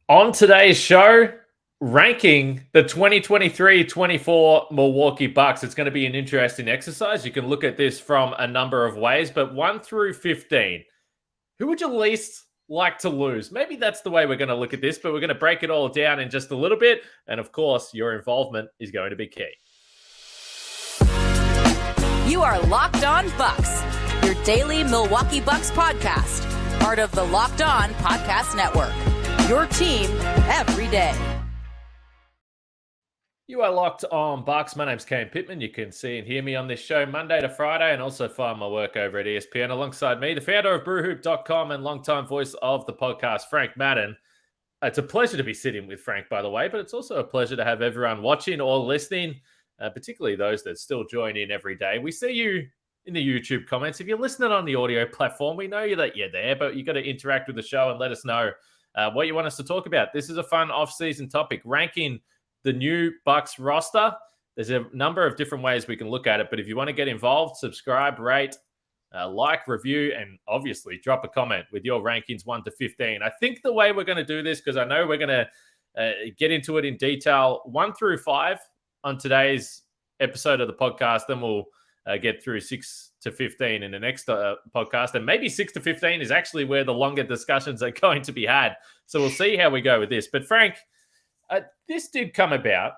On today's show, ranking the 2023-24 Milwaukee Bucks. It's going to be an interesting exercise. You can look at this from a number of ways, but 1 through 15. Who would you least like to lose? Maybe that's the way we're going to look at this, but we're going to break it all down in just a little bit. And of course, your involvement is going to be key. You are Locked On Bucks, your daily Milwaukee Bucks podcast, part of the Locked On Podcast Network. Your team every day. You are locked on Bucks. My name's Kane Pittman. You can see and hear me on this show Monday to Friday and also find my work over at ESPN alongside me, the founder of brewhoop.com and longtime voice of the podcast, Frank Madden. It's a pleasure to be sitting with Frank, by the way, but it's also a pleasure to have everyone watching or listening, particularly those that still join in every day. We see you in the YouTube comments. If you're listening on the audio platform, we know that you're there, but you got to interact with the show and let us know what you want us to talk about. This is a fun off-season topic, ranking the new Bucks roster. There's a number of different ways we can look at it, but if you want to get involved, subscribe, rate, like, review, and obviously drop a comment with your rankings 1 to 15. I think the way we're going to do this, because I know we're going to get into it in detail, 1 through 5 on today's episode of the podcast, then we'll get through 6 to 15 in the next podcast. And maybe 6 to 15 is actually where the longer discussions are going to be had. So we'll see how we go with this. But Frank, this did come about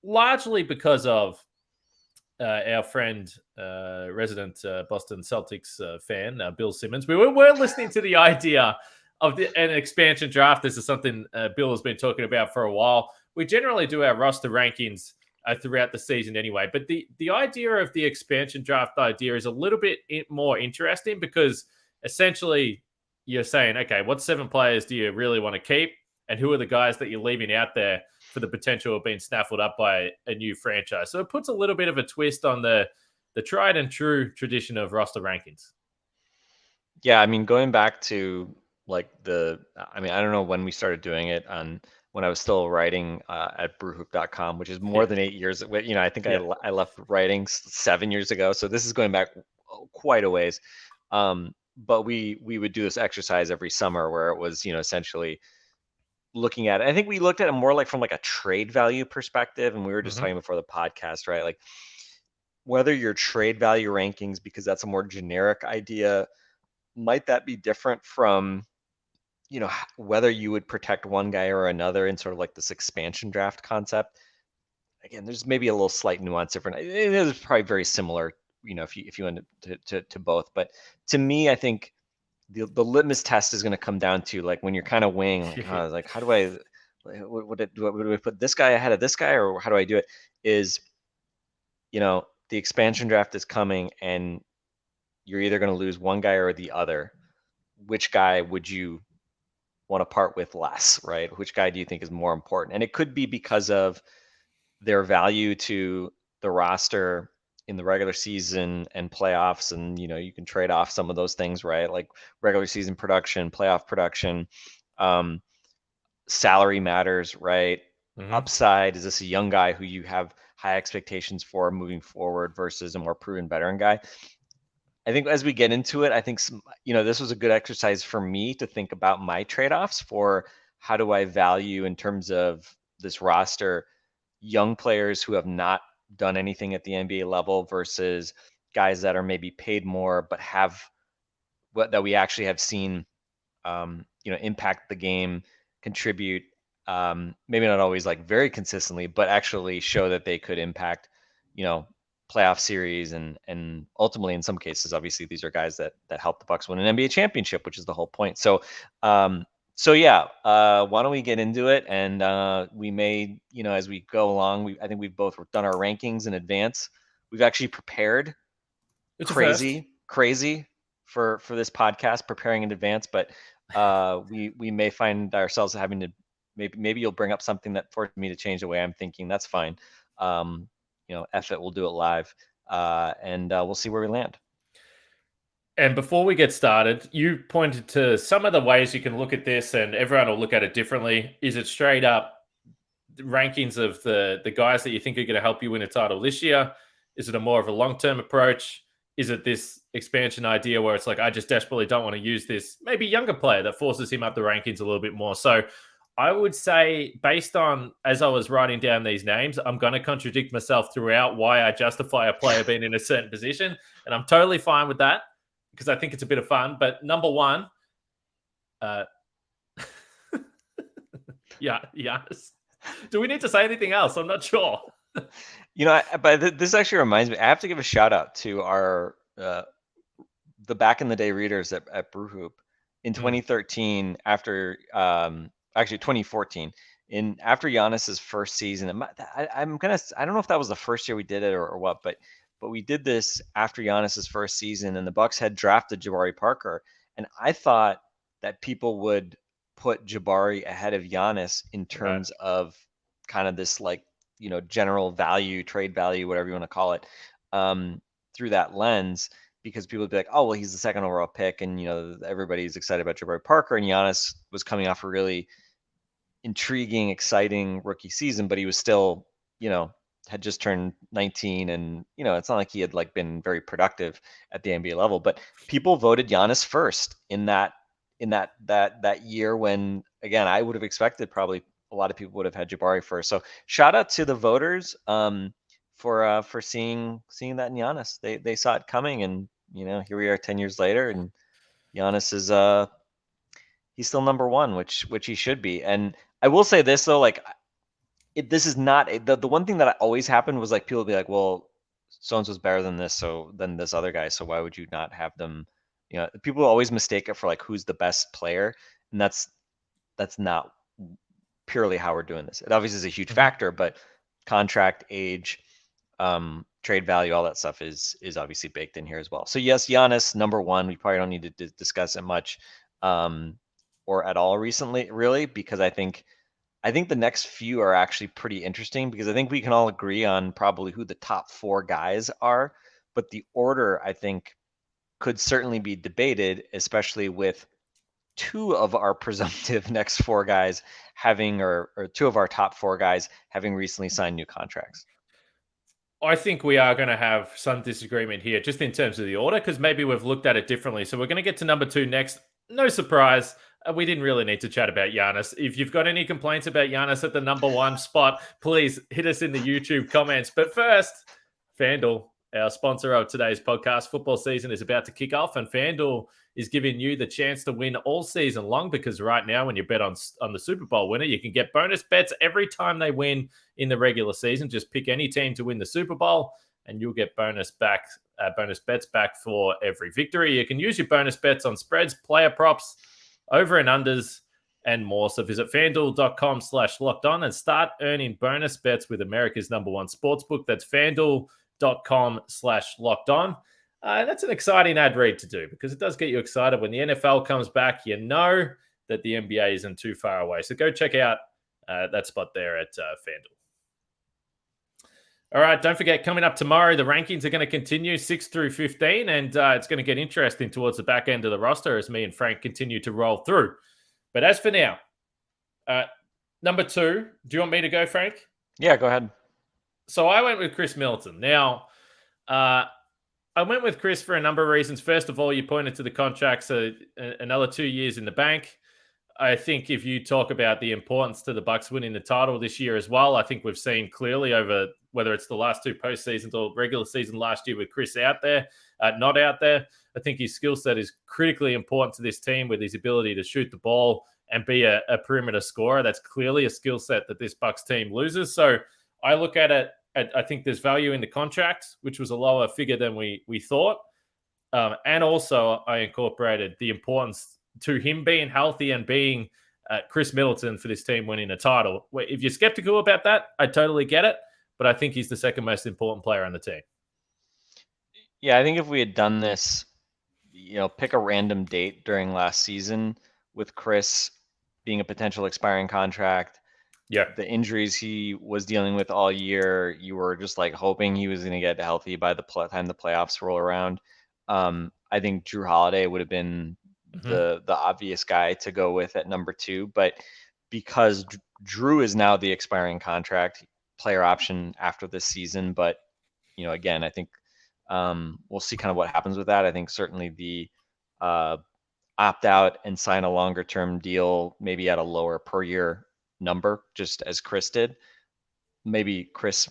largely because of our friend, resident Boston Celtics fan, Bill Simmons. We were listening to the idea of an expansion draft. This is something Bill has been talking about for a while. We generally do our roster rankings throughout the season anyway. But the idea of the expansion draft idea is a little bit more interesting because essentially you're saying, okay, what 7 players do you really want to keep? And who are the guys that you're leaving out there for the potential of being snaffled up by a new franchise? So it puts a little bit of a twist on the tried and true tradition of roster rankings. Yeah, I mean, going back to I don't know when we started doing it when I was still writing at brewhoop.com, which is more than 8 years. I think I left writing 7 years ago. So this is going back quite a ways. But we would do this exercise every summer where it was, essentially looking at it. I think we looked at it more like from a trade value perspective. And we were just talking before the podcast, right? Like whether your trade value rankings, because that's a more generic idea, might that be different from whether you would protect one guy or another in sort of like this expansion draft concept. Again, there's maybe a little slight nuance different. It is probably very similar, if you went to both. But to me, I think the litmus test is going to come down to when you're kind of weighing, how do I, do I put this guy ahead of this guy, or how do I do it? Is, the expansion draft is coming, and you're either going to lose one guy or the other. Which guy would you want to part with less, right? Which guy do you think is more important? And it could be because of their value to the roster in the regular season and playoffs. And, you can trade off some of those things, right? Like regular season production, playoff production, salary matters, right? Upside, is this a young guy who you have high expectations for moving forward versus a more proven veteran guy? I think as we get into it, I think this was a good exercise for me to think about my trade-offs for how do I value in terms of this roster, young players who have not done anything at the NBA level versus guys that are maybe paid more but have that we actually have seen, impact the game, contribute, maybe not always very consistently, but actually show that they could impact, playoff series and ultimately in some cases, obviously these are guys that help the Bucks win an NBA championship, which is the whole point. So why don't we get into it? And we may, as we go along, I think we've both done our rankings in advance. We've actually prepared crazy for this podcast, preparing in advance, but we may find ourselves having to maybe you'll bring up something that forced me to change the way I'm thinking. That's fine. F it, we'll do it live, and we'll see where we land. And before we get started, you pointed to some of the ways you can look at this, and everyone will look at it differently. Is it straight up rankings of the guys that you think are going to help you win a title this year? Is it a more of a long-term approach? Is it this expansion idea where it's like, I just desperately don't want to use this maybe younger player that forces him up the rankings a little bit more? So I would say, based on as I was writing down these names, I'm going to contradict myself throughout why I justify a player being in a certain position. And I'm totally fine with that because I think it's a bit of fun. But number one, yeah, Giannis. Do we need to say anything else? I'm not sure. But this actually reminds me, I have to give a shout out to our the back in the day readers at Brewhoop in 2013 after actually 2014 after Giannis's first season. I don't know if that was the first year we did it or what, but we did this after Giannis's first season, and the Bucks had drafted Jabari Parker, and I thought that people would put Jabari ahead of Giannis in terms of kind of this general value, trade value, whatever you want to call it, through that lens, because people would be like, oh, well, he's the second overall pick, and everybody's excited about Jabari Parker, and Giannis was coming off a really intriguing, exciting rookie season, but he was still, had just turned 19, and it's not like he had been very productive at the NBA level. But people voted Giannis first in that year when, again, I would have expected probably a lot of people would have had Jabari first. So shout out to the voters for seeing that in Giannis. They saw it coming, and here we are 10 years later, and Giannis is he's still number one, which he should be. And I will say this though, this is not the one thing that always happened was people would be like, well, so-and-so's better than this other guy, so why would you not have them? People always mistake it for who's the best player, and that's not purely how we're doing this. It obviously is a huge factor, but contract, age, trade value, all that stuff is obviously baked in here as well. So yes, Giannis number one. We probably don't need to discuss it much or at all recently, really, because I think the next few are actually pretty interesting, because I think we can all agree on probably who the top four guys are, but the order, I think, could certainly be debated, especially with two of our presumptive next four guys having, or two of our top four guys having recently signed new contracts. I think we are going to have some disagreement here just in terms of the order, because maybe we've looked at it differently. So we're going to get to number two next. No surprise. We didn't really need to chat about Giannis. If you've got any complaints about Giannis at the number one spot, please hit us in the YouTube comments. But first, FanDuel, our sponsor of today's podcast. Football season is about to kick off, and FanDuel is giving you the chance to win all season long, because right now when you bet on the Super Bowl winner, you can get bonus bets every time they win in the regular season. Just pick any team to win the Super Bowl, and you'll get bonus bets back for every victory. You can use your bonus bets on spreads, player props, over and unders, and more. So visit FanDuel.com/lockedon and start earning bonus bets with America's number one sportsbook. That's FanDuel.com/lockedon. That's an exciting ad read to do, because it does get you excited. When the NFL comes back, you know that the NBA isn't too far away. So go check out that spot there at FanDuel. All right, don't forget, coming up tomorrow, the rankings are going to continue 6 through 15, and it's going to get interesting towards the back end of the roster as me and Frank continue to roll through. But as for now, number two, do you want me to go, Frank? Yeah, go ahead. So I went with Chris Middleton. Now, I went with Chris for a number of reasons. First of all, you pointed to the contract, so another 2 years in the bank. I think if you talk about the importance to the Bucks winning the title this year as well, I think we've seen clearly over whether it's the last two postseasons or regular season last year with Chris out there, not out there. I think his skill set is critically important to this team, with his ability to shoot the ball and be a perimeter scorer. That's clearly a skill set that this Bucks team loses. So I look at it, I think there's value in the contract, which was a lower figure than we thought. And also I incorporated the importance to him being healthy and being Chris Middleton for this team winning a title. If you're skeptical about that, I totally get it, but I think he's the second most important player on the team. Yeah, I think if we had done this, pick a random date during last season with Chris being a potential expiring contract, the injuries he was dealing with all year, you were just hoping he was going to get healthy by the time the playoffs roll around. I think Drew Holiday would have been the obvious guy to go with at number two, but because Drew is now the expiring contract, player option after this season. But again, I think we'll see kind of what happens with that. I think certainly the opt out and sign a longer term deal, maybe at a lower per year number, just as Chris did. Maybe Chris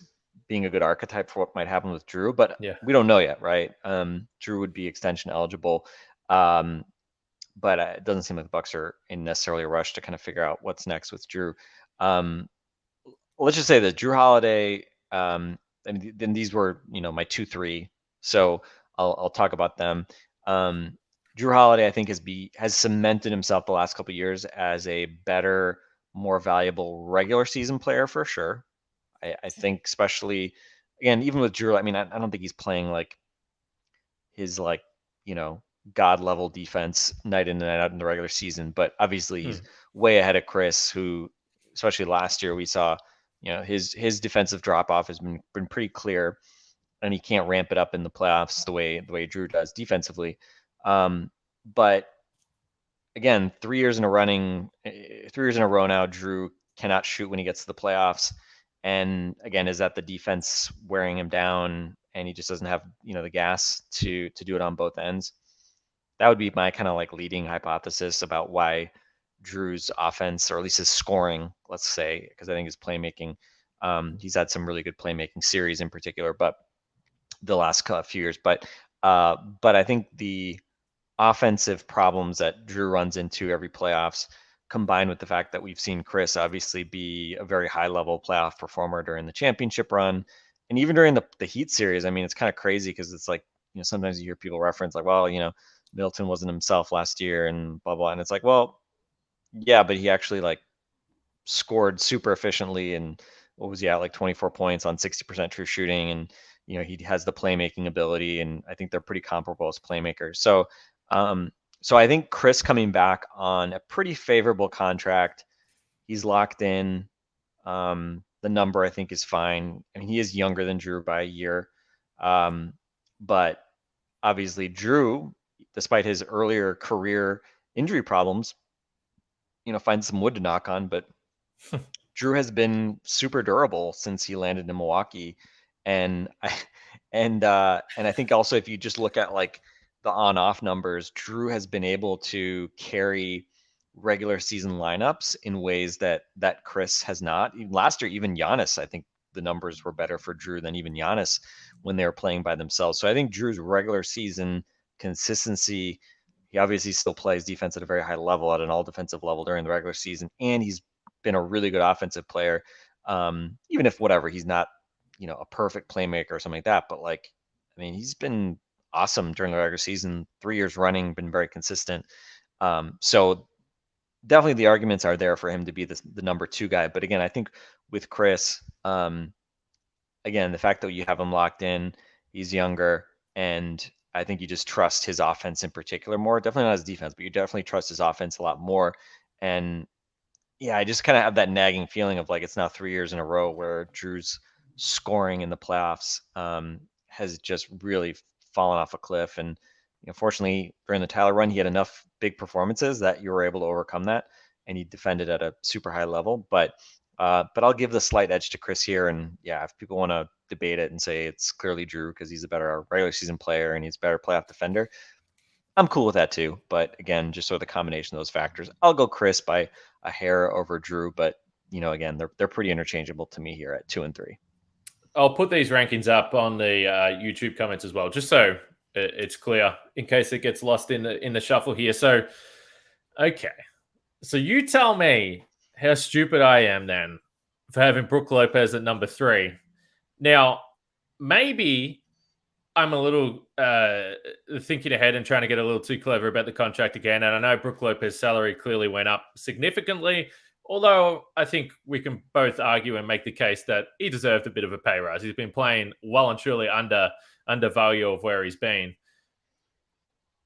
being a good archetype for what might happen with Drew, but Yeah. we don't know yet, right? Drew would be extension eligible. But it doesn't seem like the Bucks are in necessarily a rush to kind of figure out what's next with Drew. Let's just say that Drew Holiday, and then these were, my 2-3. So I'll talk about them. Drew Holiday, I think, has cemented himself the last couple of years as a better, more valuable regular season player for sure. I think, especially again, even with Drew, I mean, I don't think he's playing like his god level defense night in and night out in the regular season, but obviously he's way ahead of Chris, who, especially last year, we saw his defensive drop off has been pretty clear, and he can't ramp it up in the playoffs the way Drew does defensively. But again, 3 years in a row now, Drew cannot shoot when he gets to the playoffs. And again, is that the defense wearing him down and he just doesn't have, the gas to do it on both ends? That would be my kind of like leading hypothesis about why Drew's offense, or at least his scoring, let's say, because I think his playmaking, he's had some really good playmaking series in particular, but the last few years. But I think the offensive problems that Drew runs into every playoffs, combined with the fact that we've seen Chris obviously be a very high level playoff performer during the championship run, and even during the Heat series. I mean, it's kind of crazy because it's like, sometimes you hear people reference like, well, Middleton wasn't himself last year and blah, blah. And it's like, well, yeah, but he actually like scored super efficiently. And what was he at, like 24 points on 60% true shooting. And, he has the playmaking ability, and I think they're pretty comparable as playmakers. So I think Chris coming back on a pretty favorable contract, he's locked in. The number I think is fine. I mean, he is younger than Drew by a year. But obviously Drew, despite his earlier career injury problems, finds some wood to knock on, but Drew has been super durable since he landed in Milwaukee. And I think also, if you just look at like the on-off numbers, Drew has been able to carry regular season lineups in ways that Chris has not. Even last year, even Giannis, I think the numbers were better for Drew than even Giannis when they were playing by themselves. So I think Drew's regular season consistency, he obviously still plays defense at a very high level, at an all defensive level during the regular season, and he's been a really good offensive player. Even if he's not, a perfect playmaker or something like that, but like, I mean, he's been awesome during the regular season, 3 years running, been very consistent. So definitely the arguments are there for him to be the number 2 guy. But again, I think with Chris, again, the fact that you have him locked in, he's younger, and I think you just trust his offense in particular more. Definitely not his defense, but you definitely trust his offense a lot more. And yeah, I just kind of have that nagging feeling of like, it's now 3 years in a row where Drew's scoring in the playoffs has just really fallen off a cliff. And fortunately, during the Tyler run, he had enough big performances that you were able to overcome that, and he defended at a super high level. But I'll give the slight edge to Chris here. And yeah, if people want to debate it and say it's clearly Drew because he's a better regular season player and he's a better playoff defender, I'm cool with that too. But again, just sort of the combination of those factors, I'll go Chris by a hair over Drew. But again, they're pretty interchangeable to me here at 2 and 3. I'll put these rankings up on the YouTube comments as well, just so it's clear in case it gets lost in the shuffle here. So, okay. So you tell me how stupid I am then for having Brook Lopez at number 3. Now, maybe I'm a little thinking ahead and trying to get a little too clever about the contract again. And I know Brook Lopez's salary clearly went up significantly, although I think we can both argue and make the case that he deserved a bit of a pay rise. He's been playing well and truly under value of where he's been.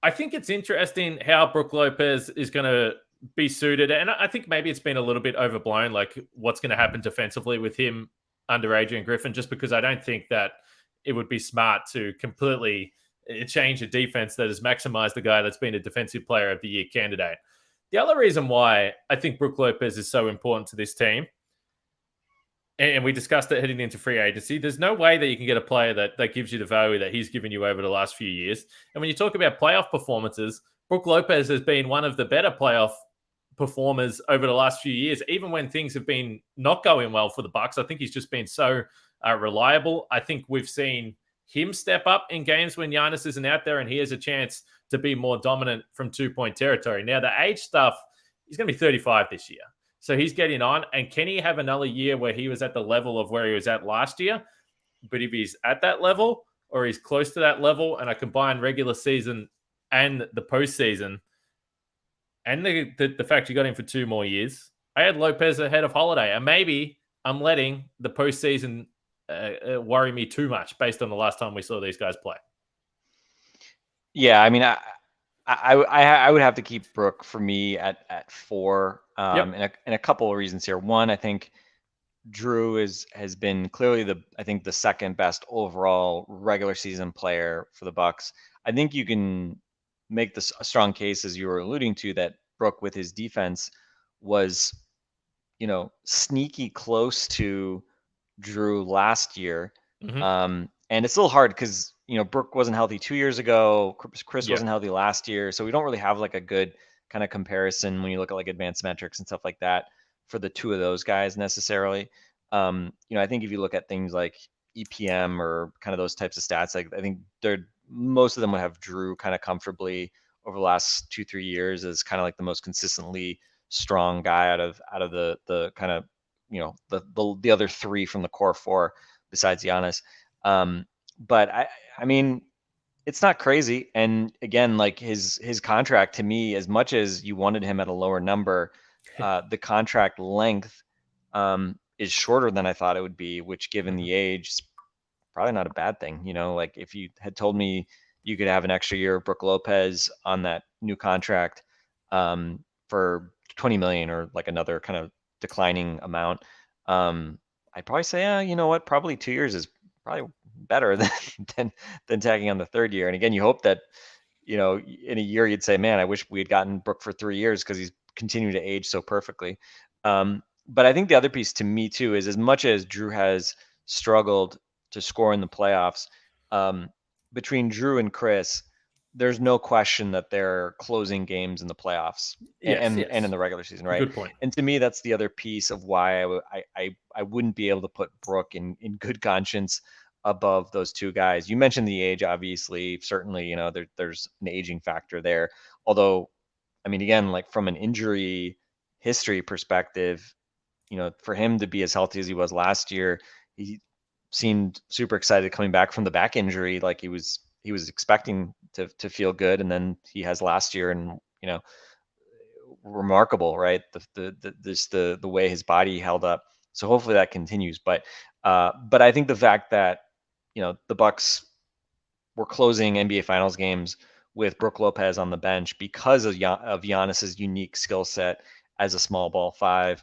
I think it's interesting how Brook Lopez is going to be suited. And I think maybe it's been a little bit overblown, like what's going to happen defensively with him under Adrian Griffin, just because I don't think that it would be smart to completely change a defense that has maximized the guy that's been a defensive player of the year candidate. The other reason why I think Brook Lopez is so important to this team, and we discussed it heading into free agency, there's no way that you can get a player that gives you the value that he's given you over the last few years. And when you talk about playoff performances, Brook Lopez has been one of the better playoff performers over the last few years, even when things have been not going well for the Bucks. I think he's just been so reliable. I think we've seen him step up in games when Giannis isn't out there and he has a chance to be more dominant from 2-point territory. Now, the age stuff, he's going to be 35 this year. So he's getting on. And can he have another year where he was at the level of where he was at last year? But if he's at that level or he's close to that level, and I combine regular season and the postseason, and the fact you got him for 2 more years, I had Lopez ahead of Holiday. And maybe I'm letting the postseason worry me too much based on the last time we saw these guys play. Yeah, I mean, I would have to keep Brook for me at 4, and a couple of reasons here. One, I think Drew has been clearly the second best overall regular season player for the Bucks. I think you can make this a strong case, as you were alluding to, that Brook with his defense was, sneaky close to Drew last year. Mm-hmm. And it's a little hard because, Brook wasn't healthy 2 years ago. Chris wasn't healthy last year. So we don't really have like a good kind of comparison when you look at like advanced metrics and stuff like that for the two of those guys necessarily. I think if you look at things like EPM or kind of those types of stats, like I think most of them would have Drew kind of comfortably over the last 2-3 years as kind of like the most consistently strong guy out of the kind of, the other 3 from the core 4 besides Giannis. But I mean, it's not crazy. And again, like his contract, to me, as much as you wanted him at a lower number, the contract length is shorter than I thought it would be, which given the age is probably not a bad thing. Like if you had told me you could have an extra year of Brook Lopez on that new contract for 20 million or like another kind of declining amount, I'd probably say, you know what, probably 2 years is probably better than tagging on the 3rd year. And again, you hope that, in a year you'd say, man, I wish we had gotten Brook for 3 years because he's continued to age so perfectly. But I think the other piece to me too is, as much as Drew has struggled to score in the playoffs, between Drew and Chris, there's no question that they're closing games in the playoffs and in the regular season, right? Good point. And to me, that's the other piece of why I wouldn't be able to put Brook in good conscience above those two guys. You mentioned the age, obviously, certainly, there's an aging factor there. Although, I mean, again, like from an injury history perspective, for him to be as healthy as he was last year, he seemed super excited coming back from the back injury. Like he was expecting to feel good. And then he has last year, and, remarkable, right? The way his body held up. So hopefully that continues. But I think the fact that, the Bucks were closing NBA Finals games with Brook Lopez on the bench because of Giannis's unique skill set as a small ball 5.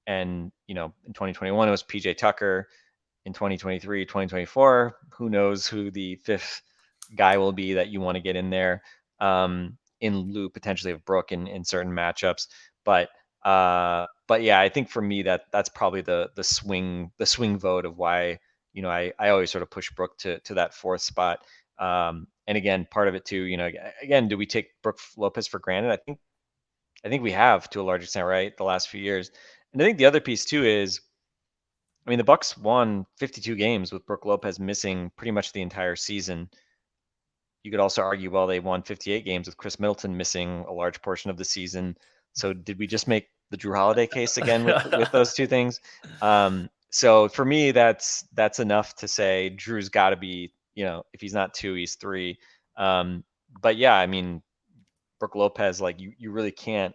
And, in 2021, it was PJ Tucker. In 2023, 2024, who knows who the 5th guy will be that you want to get in there, in lieu potentially of Brook in certain matchups. But yeah, I think for me that's probably the swing vote of why, I always sort of push Brook to that 4th spot. And again, part of it too, again, do we take Brook Lopez for granted? I think we have, to a large extent, right? The last few years. And I think the other piece too is, I mean, the Bucks won 52 games with Brook Lopez missing pretty much the entire season. You could also argue, well, they won 58 games with Chris Middleton missing a large portion of the season. So did we just make the Drew Holiday case again with those two things? So for me, that's enough to say Drew's got to be, if he's not 2, he's 3. But yeah, I mean, Brook Lopez, like you really can't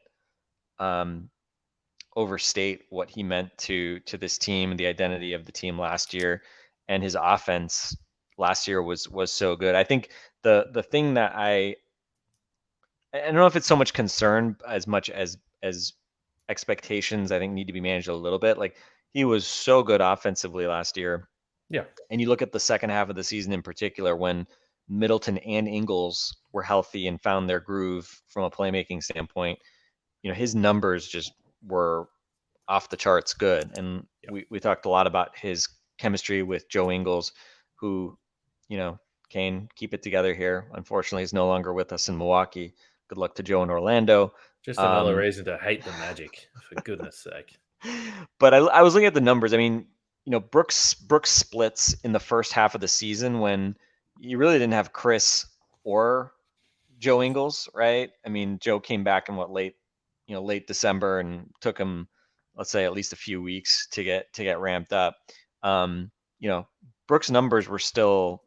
overstate what he meant to this team and the identity of the team last year. And his offense last year was so good. I think the thing that I don't know if it's so much concern as much as expectations, I think, need to be managed a little bit. Like, he was so good offensively last year. Yeah. And you look at the second half of the season in particular, when Middleton and Ingles were healthy and found their groove from a playmaking standpoint, his numbers just were off the charts good. And we talked a lot about his chemistry with Joe Ingles, who, Kane, keep it together here. Unfortunately, is no longer with us in Milwaukee. Good luck to Joe in Orlando. Just another reason to hate the Magic, for goodness sake. But I was looking at the numbers. I mean, Brooks splits in the first half of the season when you really didn't have Chris or Joe Ingles, right? I mean, Joe came back in late December, and took him, let's say, at least a few weeks to get ramped up. Brooks' numbers were still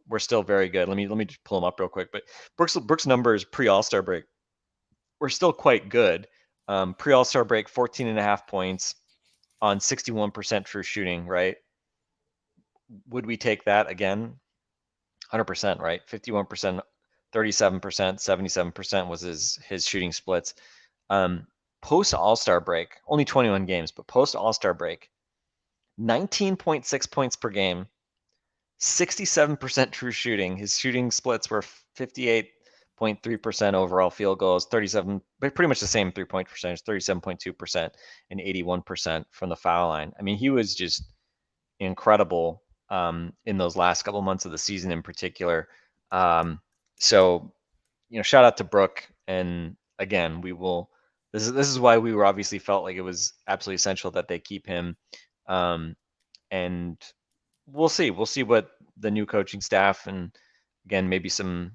very good. Let me just pull them up real quick. But Brooks' numbers pre All-Star break were still quite good. Pre All-Star break, 14.5 points on 61% true shooting, right? Would we take that again? 100%, right? 51%, 37%, 77% was his shooting splits. Post All-Star break, only 21 games, but post All-Star break, 19.6 points per game, 67% true shooting. His shooting splits were 58.3% overall field goals, 37, but pretty much the same 3-point percentage, 37.2% and 81% from the foul line. I mean, he was just incredible in those last couple months of the season in particular. So, shout out to Brook. And again, this is why we were obviously felt like it was absolutely essential that they keep him. And we'll see what the new coaching staff, and again, maybe some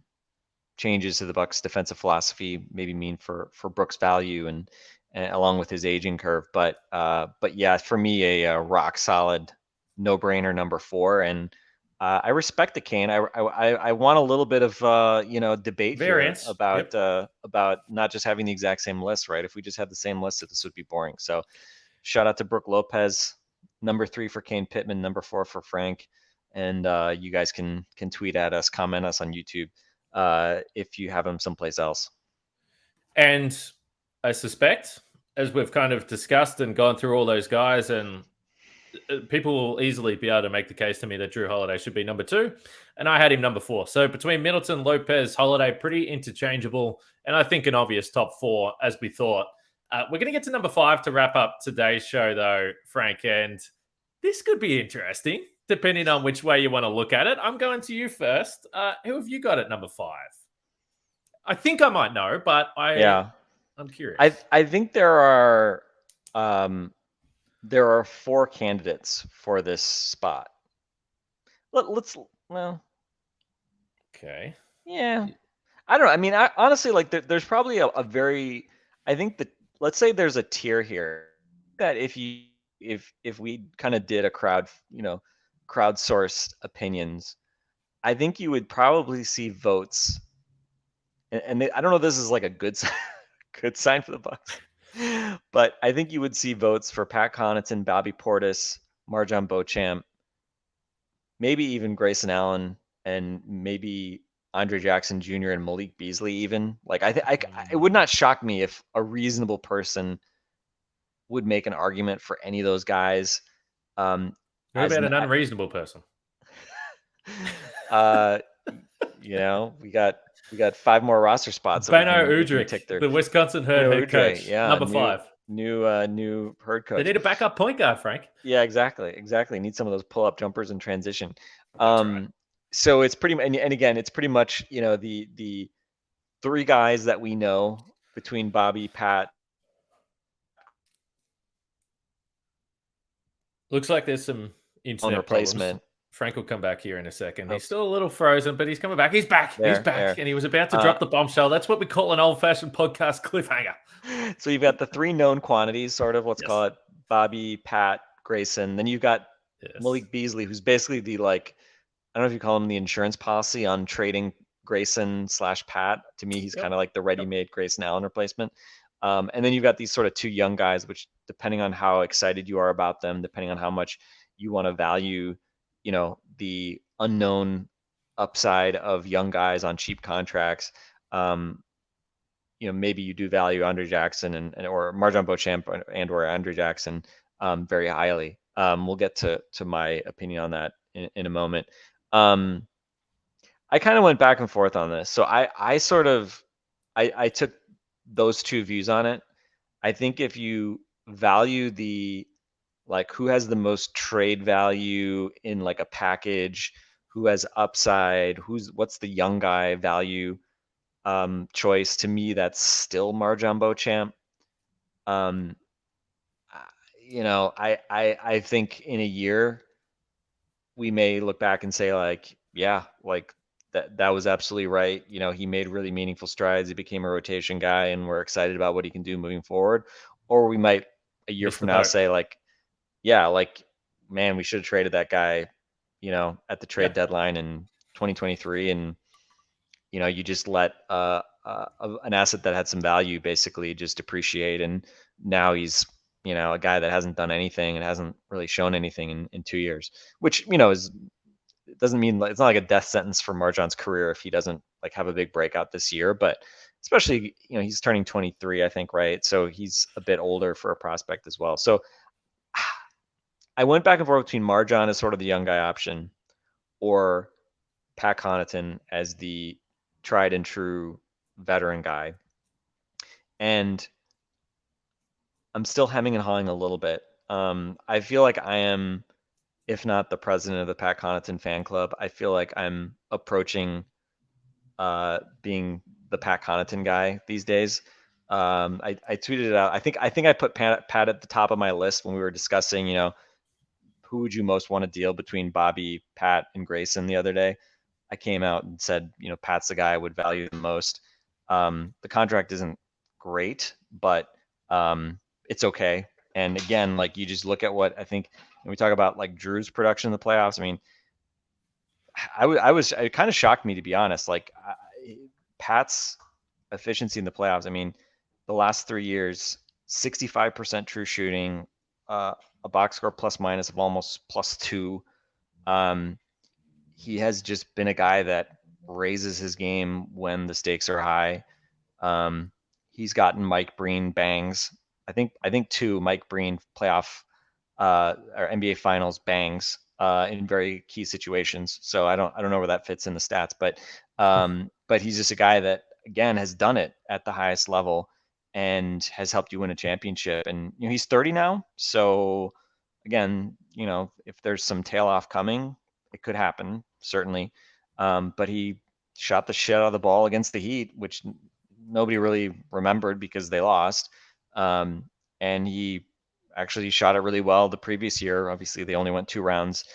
changes to the Bucks defensive philosophy maybe mean for Brook's value and along with his aging curve. But yeah, for me, a rock solid no-brainer number 4. And I respect the Kane. I want a little bit of debate Variance. here about not just having the exact same list, right? If we just had the same list, this would be boring. So shout out to Brook Lopez, number 3 for Kane Pittman, number 4 for Frank. And you guys can tweet at us, comment us on YouTube if you have them someplace else. And I suspect, as we've kind of discussed and gone through all those guys, and people will easily be able to make the case to me that Drew Holiday should be number 2, and I had him number 4. So between Middleton, Lopez, Holiday, pretty interchangeable, and I think an obvious top 4, as we thought. We're going to get to number 5 to wrap up today's show, though, Frank, and this could be interesting, depending on which way you want to look at it. I'm going to you first. Who have you got at number 5? I think I might know, but I'm curious. I think there are 4 candidates for this spot. Okay. Yeah. I don't know. I mean, honestly, like there's probably a very, I think that, let's say there's a tier here that if we kind of did a crowdsourced opinions, I think you would probably see votes. And I don't know if this is like a good sign for the Bucks, but I think you would see votes for Pat Connaughton, Bobby Portis, Marjon Beauchamp, maybe even Grayson Allen, and maybe Andre Jackson Jr. and Malik Beasley even. Like it would not shock me if a reasonable person would make an argument for any of those guys. What about an unreasonable person? We got 5 more roster spots. Beno Udrih, the Wisconsin Herd head coach, number 5. New herd coach. They need a backup point guard, Frank. Yeah, exactly. Need some of those pull-up jumpers in transition. Right. So it's pretty, and again, it's pretty much the 3 guys that we know between Bobby, Pat. Looks like there's some internet replacement problems. Frank will come back here in a second. He's still a little frozen, but he's coming back. He's back. He's back. And he was about to drop the bombshell. That's what we call an old-fashioned podcast cliffhanger. So you've got the 3 known quantities, sort of, let's call it Bobby, Pat, Grayson. Then you've got Malik Beasley, who's basically the, I don't know if you call him the insurance policy on trading Grayson / Pat. To me, he's kind of like the ready-made Grayson Allen replacement. And then you've got these sort of 2 young guys, which depending on how excited you are about them, depending on how much you want to value, the unknown upside of young guys on cheap contracts, maybe you do value Andre Jackson or Marjon Beauchamp or Andre Jackson very highly. We'll get to my opinion on that in a moment. I kind of went back and forth on this. So I took those 2 views on it. I think if you value the who has the most trade value in a package, who has upside, what's the young guy value choice, to me that's still Marjon Beauchamp. Um, I think in a year we may look back and say like, yeah, like that was absolutely right. He made really meaningful strides. He became a rotation guy, and we're excited about what he can do moving forward. Or we might a year Missed the from now boat. say like, yeah, like man, we should have traded that guy, at the trade Yeah. deadline in 2023, and you just let an asset that had some value basically just depreciate, and now he's a guy that hasn't done anything and hasn't really shown anything in 2 years, which is it doesn't mean it's not like a death sentence for Marjan's career if he doesn't like have a big breakout this year, but especially he's turning 23, I think, right? So he's a bit older for a prospect as well. So I went back and forth between Marjan as sort of the young guy option or Pat Connaughton as the tried and true veteran guy. And I'm still hemming and hawing a little bit. I feel like I am, if not the president of the Pat Connaughton fan club, I feel like I'm approaching being the Pat Connaughton guy these days. I tweeted it out. I think I put Pat at the top of my list when we were discussing, who would you most want to deal between Bobby, Pat, and Grayson the other day. I came out and said, Pat's the guy I would value the most. The contract isn't great, but it's okay. And again, like you just look at what I think when we talk about like Drew's production in the playoffs. I mean, it kind of shocked me, to be honest. Like Pat's efficiency in the playoffs. I mean, the last 3 years, 65% true shooting, a box score plus minus of almost +2. He has just been a guy that raises his game when the stakes are high. He's gotten Mike Breen bangs. I think 2 Mike Breen playoff or NBA Finals bangs in very key situations. So I don't know where that fits in the stats, but he's just a guy that again has done it at the highest level and has helped you win a championship. And he's 30 now, so again, if there's some tail off coming, it could happen certainly. But he shot the shit out of the ball against the Heat, which nobody really remembered because they lost. And he actually shot it really well the previous year. Obviously, they only went 2 rounds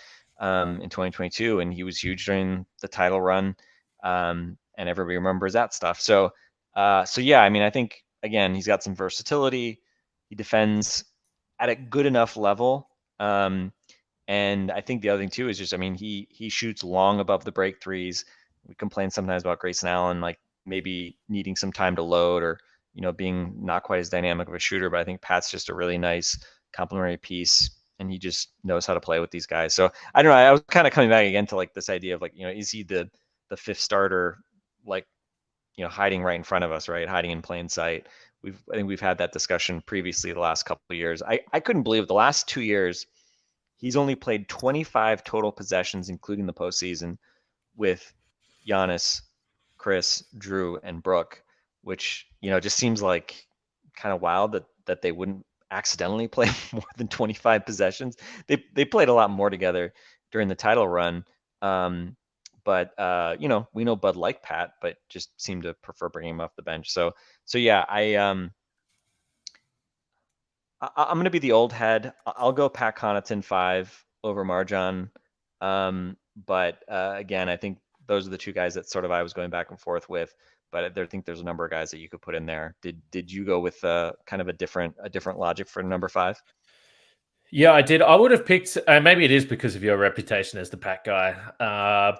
in 2022, and he was huge during the title run. And everybody remembers that stuff. So yeah, I mean, I think again, he's got some versatility. He defends at a good enough level. And I think the other thing too is just, I mean, he shoots long above the break threes. We complain sometimes about Grayson Allen, like maybe needing some time to load or, being not quite as dynamic of a shooter, but I think Pat's just a really nice complementary piece, and he just knows how to play with these guys. So I don't know. I was kind of coming back again to like this idea of like, is he the fifth starter, like, hiding right in front of us, right? Hiding in plain sight. I think we've had that discussion previously the last couple of years. I couldn't believe the last 2 years, he's only played 25 total possessions, including the postseason, with Giannis, Chris, Drew, and Brooke, which, just seems like kind of wild that they wouldn't accidentally play more than 25 possessions. They played a lot more together during the title run. But we know Bud liked Pat, but just seemed to prefer bringing him off the bench. So yeah, I'm going to be the old head. I'll go Pat Connaughton 5 over Marjan. But again, I think those are the 2 guys that sort of I was going back and forth with. But I think there's a number of guys that you could put in there. Did you go with kind of a different logic for number 5? Yeah, I did. I would have picked, maybe it is because of your reputation as the Pat guy.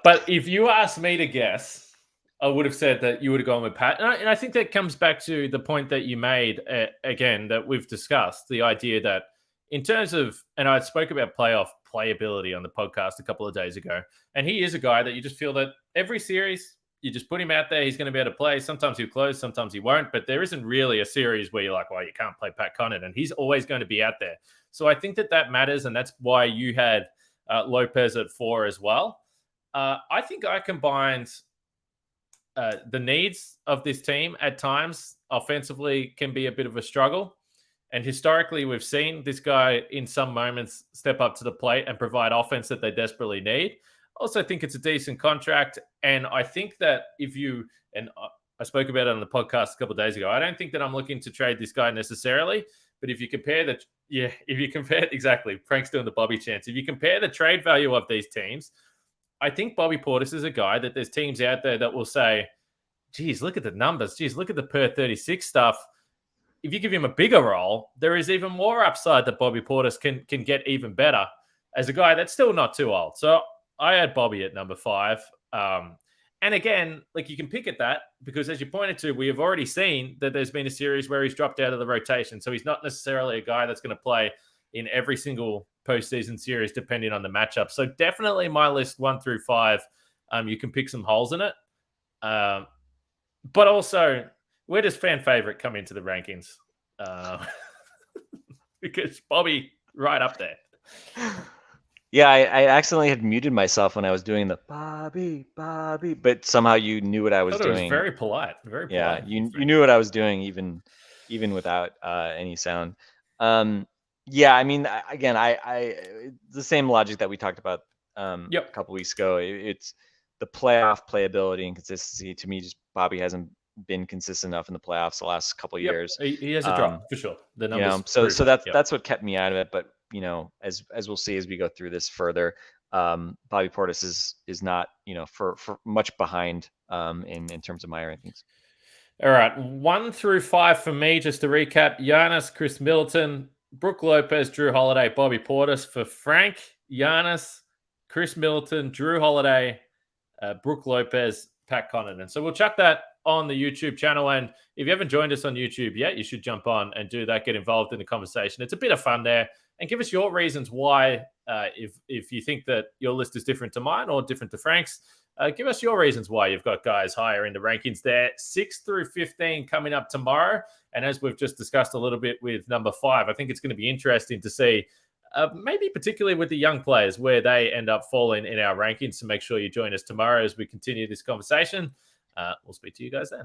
But if you asked me to guess, I would have said that you would have gone with Pat. And I think that comes back to the point that you made, again, that we've discussed, the idea that in terms of, and I spoke about playoff playability on the podcast a couple of days ago, and he is a guy that you just feel that every series, you just put him out there, he's going to be able to play. Sometimes he'll close, sometimes he won't, but there isn't really a series where you're like, well, you can't play Pat Connaughton. He's always going to be out there. So I think that matters, and that's why you had Lopez at 4 as well. I think I combined the needs of this team at times offensively can be a bit of a struggle. And historically, we've seen this guy in some moments step up to the plate and provide offense that they desperately need. Also think it's a decent contract. And I think that I spoke about it on the podcast a couple of days ago, I don't think that I'm looking to trade this guy necessarily, But if you compare exactly, Frank's doing the Bobby chance. If you compare the trade value of these teams, I think Bobby Portis is a guy that there's teams out there that will say, geez, look at the numbers. Geez, look at the per 36 stuff. If you give him a bigger role, there is even more upside that Bobby Portis can get even better as a guy that's still not too old. So I had Bobby at number 5. And again, like you can pick at that because as you pointed to, we have already seen that there's been a series where he's dropped out of the rotation. So he's not necessarily a guy that's going to play in every single postseason series, depending on the matchup. So definitely my list 1 through 5. You can pick some holes in it. But also, where does fan favorite come into the rankings? Because Bobby right up there. Yeah, I accidentally had muted myself when I was doing the Bobby, but somehow you knew what I was doing. It was very polite. Very polite. Yeah, you knew what I was doing even without any sound. Yeah, I mean, again, I the same logic that we talked about a couple weeks ago. It's the playoff playability and consistency. To me, just Bobby hasn't been consistent enough in the playoffs the last couple of years. He has a drop for sure. The numbers, so that's what kept me out of it. But as we'll see as we go through this further, Bobby Portis is not for much behind in terms of my rankings. All right, 1 through 5 for me. Just to recap: Giannis, Chris Middleton, Brook Lopez, Drew Holiday, Bobby Portis. For Frank, Giannis, Chris Middleton, Drew Holiday, Brook Lopez, Pat Connaughton. So we'll chuck that on the YouTube channel. And if you haven't joined us on YouTube yet, you should jump on and do that. Get involved in the conversation. It's a bit of fun there. And give us your reasons why, if you think that your list is different to mine or different to Frank's, give us your reasons why you've got guys higher in the rankings there. 6 through 15 coming up tomorrow. And as we've just discussed a little bit with number 5, I think it's going to be interesting to see, maybe particularly with the young players, where they end up falling in our rankings. So make sure you join us tomorrow as we continue this conversation. We'll speak to you guys then.